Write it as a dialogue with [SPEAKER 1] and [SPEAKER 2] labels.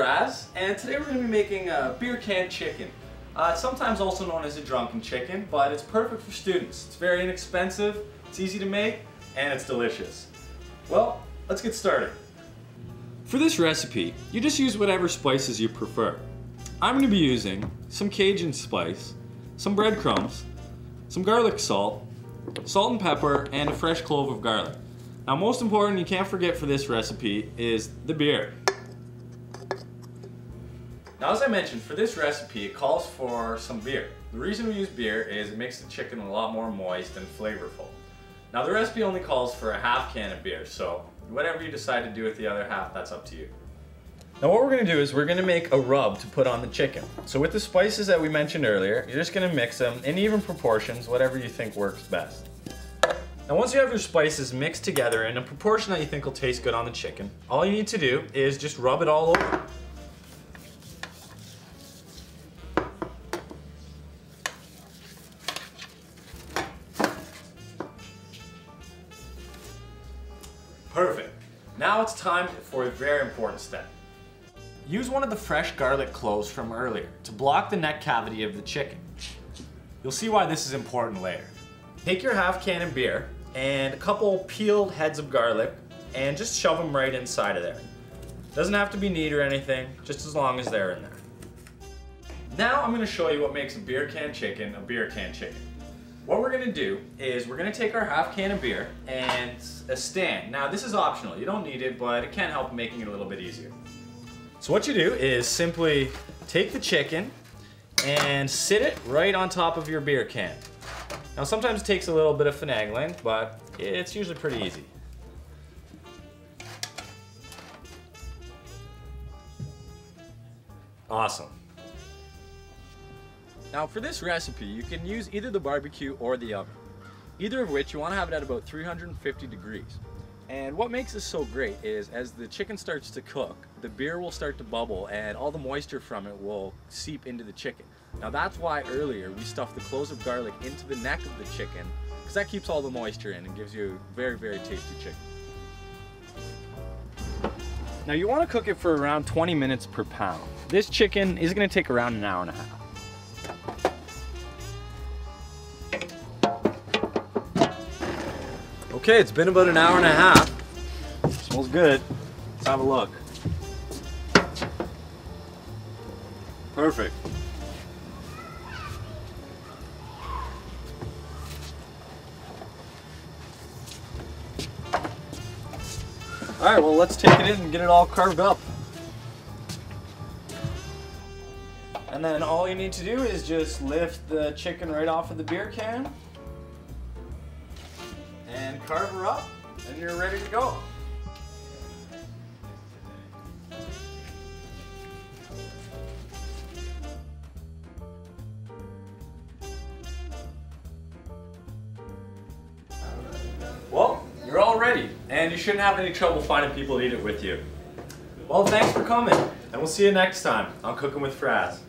[SPEAKER 1] Fraz, and today we're going to be making a beer can chicken. It's sometimes also known as a drunken chicken, but it's perfect for students. It's very inexpensive, it's easy to make, and it's delicious. Well, let's get started. For this recipe, you just use whatever spices you prefer. I'm going to be using some Cajun spice, some breadcrumbs, some garlic salt, salt and pepper, and a fresh clove of garlic. Now, most important, you can't forget for this recipe is the beer. Now, as I mentioned, for this recipe, it calls for some beer. The reason we use beer is it makes the chicken a lot more moist and flavorful. Now, the recipe only calls for a half can of beer, so whatever you decide to do with the other half, that's up to you. Now, what we're going to do is we're going to make a rub to put on the chicken. So with the spices that we mentioned earlier, you're just going to mix them in even proportions, whatever you think works best. Now, once you have your spices mixed together in a proportion that you think will taste good on the chicken, all you need to do is just rub it all over. Perfect. Now it's time for a very important step. Use one of the fresh garlic cloves from earlier to block the neck cavity of the chicken. You'll see why this is important later. Take your half can of beer and a couple peeled heads of garlic and just shove them right inside of there. Doesn't have to be neat or anything, just as long as they're in there. Now I'm going to show you what makes a beer can chicken a beer can chicken. What we're going to do is we're going to take our half can of beer and a stand. Now, this is optional. You don't need it, but it can help making it a little bit easier. So what you do is simply take the chicken and sit it right on top of your beer can. Now, sometimes it takes a little bit of finagling, but it's usually pretty easy. Awesome. Now, for this recipe, you can use either the barbecue or the oven. Either of which you want to have it at about 350 degrees. And what makes this so great is as the chicken starts to cook, the beer will start to bubble and all the moisture from it will seep into the chicken. Now, that's why earlier we stuffed the cloves of garlic into the neck of the chicken, because that keeps all the moisture in and gives you a very, very tasty chicken. Now, you want to cook it for around 20 minutes per pound. This chicken is going to take around an hour and a half. Okay, it's been about an hour and a half. Smells good. Let's have a look. Perfect. All right, well, let's take it in and get it all carved up. And then all you need to do is just lift the chicken right off of the beer can and carve her up, and you're ready to go. Well, you're all ready, and you shouldn't have any trouble finding people to eat it with you. Well, thanks for coming, and we'll see you next time on Cooking with Fraz.